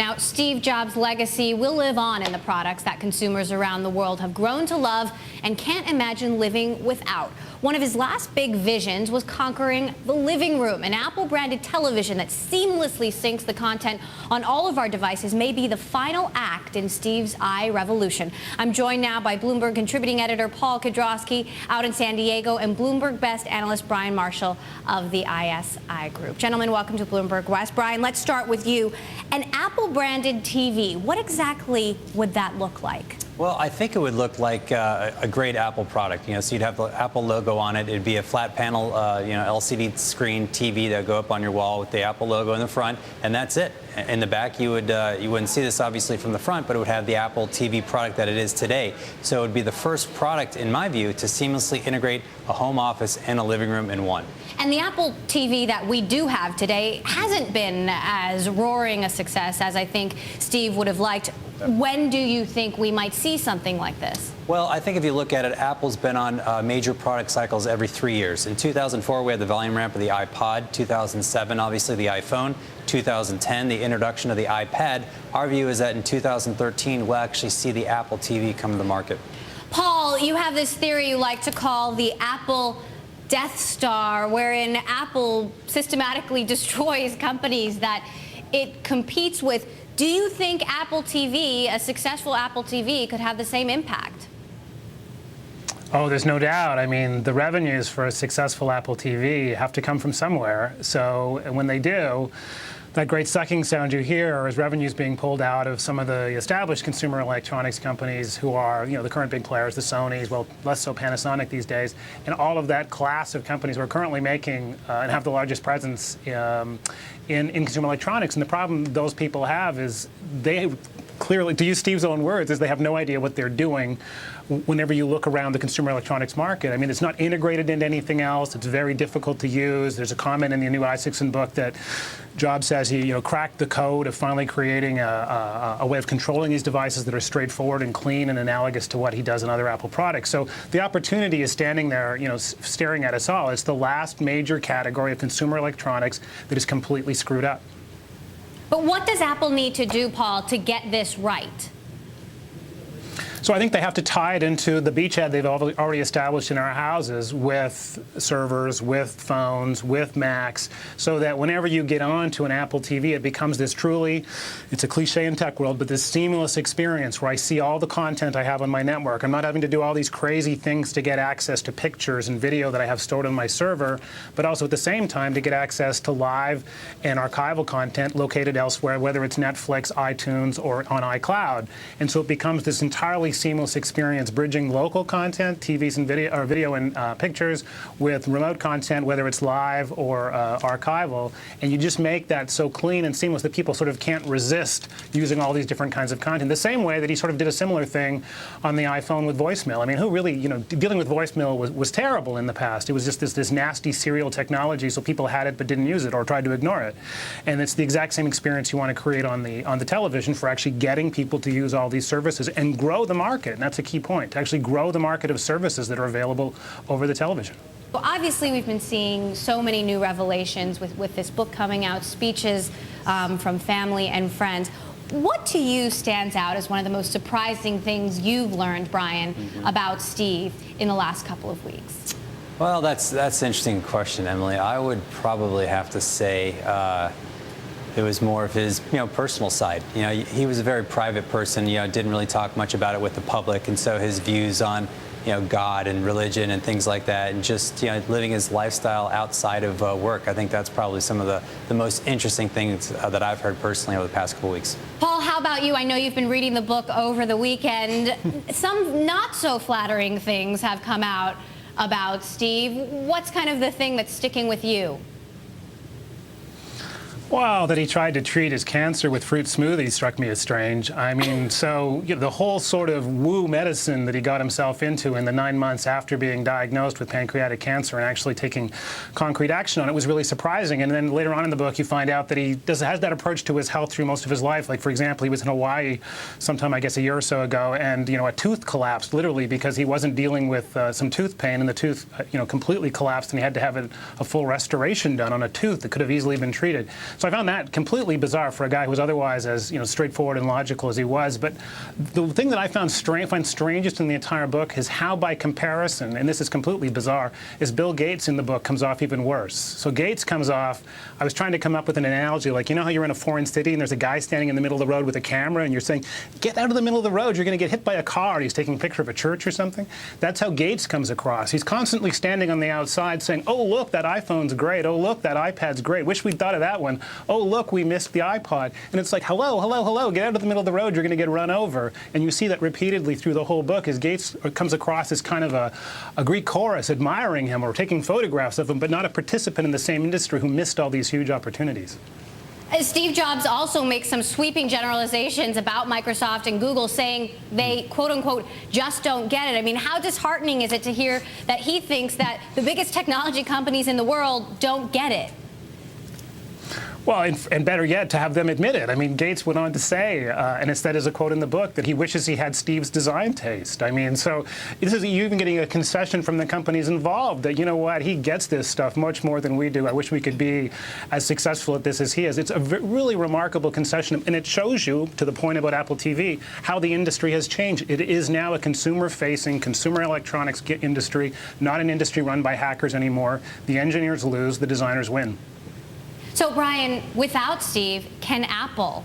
Now, Steve Jobs' legacy will live on in the products that consumers around the world have grown to love and can't imagine living without. One of his last big visions was conquering the living room. An Apple-branded television that seamlessly syncs the content on all of our devices may be the final act in Steve's revolution. I'm joined now by Bloomberg contributing editor Paul Kedrosky out in San Diego and Bloomberg West analyst Brian Marshall of the ISI Group. Gentlemen, welcome to Bloomberg West. Brian, let's start with you. An Apple-branded TV, what exactly would that look like? Well, I think it would look like a great Apple product. So you'd have the Apple logo on it. It'd be a flat panel, LCD screen TV that would go up on your wall with the Apple logo in the front, and that's it. In the back, you wouldn't see this obviously from the front, but it would have the Apple TV product that it is today. So it would be the first product, in my view, to seamlessly integrate a home office and a living room in one. And the Apple TV that we do have today hasn't been as roaring a success as I think Steve would have liked. When do you think we might see something like this? Well, I think if you look at it, Apple's been on major product cycles every 3 years. In 2004, we had the volume ramp of the iPod. 2007, obviously, the iPhone. 2010, the introduction of the iPad. Our view is that in 2013, we'll actually see the Apple TV come to the market. Paul, you have this theory you like to call the Apple Death Star, wherein Apple systematically destroys companies that it competes with. Do you think Apple TV, a successful Apple TV, could have the same impact? Oh, there's no doubt. I mean, the revenues for a successful Apple TV have to come from somewhere. So when they do, that great sucking sound you hear is revenues being pulled out of some of the established consumer electronics companies who are, the current big players, the Sonys, well, less so Panasonic these days, and all of that class of companies who are currently making and have the largest presence in consumer electronics. And the problem those people have is they clearly, to use Steve's own words, is they have no idea what they're doing whenever you look around the consumer electronics market. I mean, it's not integrated into anything else. It's very difficult to use. There's a comment in the new Isaacson book that Jobs says he cracked the code of finally creating a way of controlling these devices that are straightforward and clean and analogous to what he does in other Apple products. So the opportunity is standing there, staring at us all. It's the last major category of consumer electronics that is completely screwed up. But what does Apple need to do, Paul, to get this right? So I think they have to tie it into the beachhead they've already established in our houses with servers, with phones, with Macs, so that whenever you get on to an Apple TV, it becomes this truly, it's a cliche in tech world, but this seamless experience where I see all the content I have on my network. I'm not having to do all these crazy things to get access to pictures and video that I have stored on my server, but also at the same time to get access to live and archival content located elsewhere, whether it's Netflix, iTunes, or on iCloud. And so it becomes this entirely seamless experience, bridging local content, TVs and video and pictures, with remote content, whether it's live or archival, and you just make that so clean and seamless that people sort of can't resist using all these different kinds of content. The same way that he sort of did a similar thing on the iPhone with voicemail. I mean, who really, dealing with voicemail was terrible in the past. It was just this nasty serial technology, so people had it but didn't use it or tried to ignore it. And it's the exact same experience you want to create on the television for actually getting people to use all these services and grow the market. And that's a key point, to actually grow the market of services that are available over the television. Well, obviously, we've been seeing so many new revelations with this book coming out, speeches from family and friends. What to you stands out as one of the most surprising things you've learned, Brian, about Steve in the last couple of weeks? Well, that's an interesting question, Emily. I would probably have to say it was more of his, personal side. He was a very private person. Didn't really talk much about it with the public, and so his views on, God and religion and things like that, and just living his lifestyle outside of work. I think that's probably some of the most interesting things that I've heard personally over the past couple weeks. Paul, how about you? I know you've been reading the book over the weekend. Some not so flattering things have come out about Steve. What's kind of the thing that's sticking with you? Well, that he tried to treat his cancer with fruit smoothies struck me as strange. I mean, so the whole sort of woo medicine that he got himself into in the 9 months after being diagnosed with pancreatic cancer and actually taking concrete action on it was really surprising. And then later on in the book, you find out that he has that approach to his health through most of his life. Like, for example, he was in Hawaii sometime, I guess, a year or so ago, and a tooth collapsed literally because he wasn't dealing with some tooth pain, and the tooth completely collapsed, and he had to have a full restoration done on a tooth that could have easily been treated. So I found that completely bizarre for a guy who was otherwise as straightforward and logical as he was. But the thing that I find strangest in the entire book is how, by comparison, and this is completely bizarre, is Bill Gates in the book comes off even worse. So Gates comes off, I was trying to come up with an analogy, like, you know how you're in a foreign city and there's a guy standing in the middle of the road with a camera and you're saying, get out of the middle of the road, you're going to get hit by a car. He's taking a picture of a church or something. That's how Gates comes across. He's constantly standing on the outside saying, oh, look, that iPhone's great. Oh, look, that iPad's great. Wish we'd thought of that one. Oh, look, we missed the iPod. And it's like, hello, hello, hello, get out of the middle of the road, you're going to get run over. And you see that repeatedly through the whole book as Gates comes across as kind of a Greek chorus admiring him or taking photographs of him, but not a participant in the same industry who missed all these huge opportunities. Steve Jobs also makes some sweeping generalizations about Microsoft and Google, saying they, quote unquote, just don't get it. I mean, how disheartening is it to hear that he thinks that the biggest technology companies in the world don't get it? Well, and better yet, to have them admit it. I mean, Gates went on to say, and it's that is a quote in the book, that he wishes he had Steve's design taste. I mean, so this is you even getting a concession from the companies involved that, you know what, he gets this stuff much more than we do. I wish we could be as successful at this as he is. It's a really remarkable concession, and it shows you, to the point about Apple TV, how the industry has changed. It is now a consumer-facing, consumer electronics industry, not an industry run by hackers anymore. The engineers lose, the designers win. So, Brian, without Steve, can Apple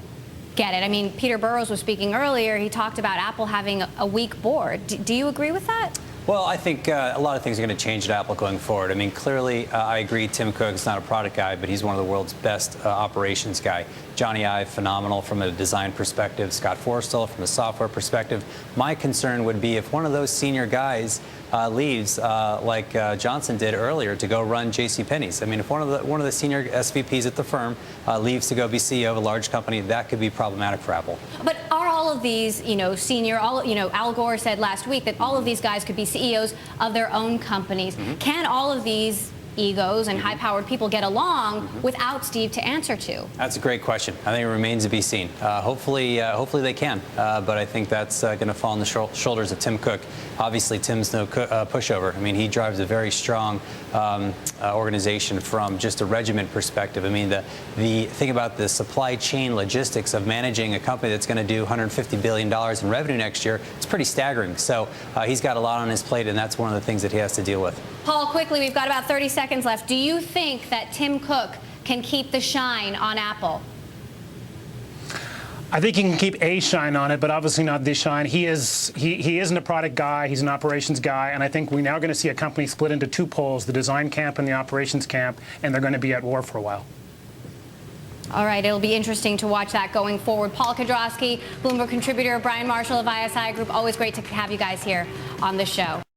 get it? I mean, Peter Burrows was speaking earlier. He talked about Apple having a weak board. Do you agree with that? Well, I think a lot of things are going to change at Apple going forward. I mean, clearly, I agree Tim Cook's not a product guy, but he's one of the world's best operations guy. Johnny Ive, phenomenal from a design perspective. Scott Forstall from a software perspective. My concern would be if one of those senior guys leaves, like Johnson did earlier, to go run JCPenney's. I mean, if one of the senior SVPs at the firm leaves to go be CEO of a large company, that could be problematic for Apple. But are all of these, senior, Al Gore said last week that all of these guys could be CEOs of their own companies. Mm-hmm. Can all of these egos and high-powered people get along without Steve to answer to? That's a great question. I think it remains to be seen. Hopefully they can, but I think that's going to fall on the shoulders of Tim Cook. Obviously, Tim's no pushover. I mean, he drives a very strong organization from just a regiment perspective. I mean, the thing about the supply chain logistics of managing a company that's going to do $150 billion in revenue next year, it's pretty staggering. So he's got a lot on his plate, and that's one of the things that he has to deal with. Paul, quickly, we've got about 30 seconds left. Do you think that Tim Cook can keep the shine on Apple? I think he can keep a shine on it, but obviously not the shine. He isn't a product guy. He's an operations guy, and I think we're now going to see a company split into two poles, the design camp and the operations camp, and they're going to be at war for a while. All right, it'll be interesting to watch that going forward. Paul Kedrosky, Bloomberg contributor, Brian Marshall of ISI Group, always great to have you guys here on the show.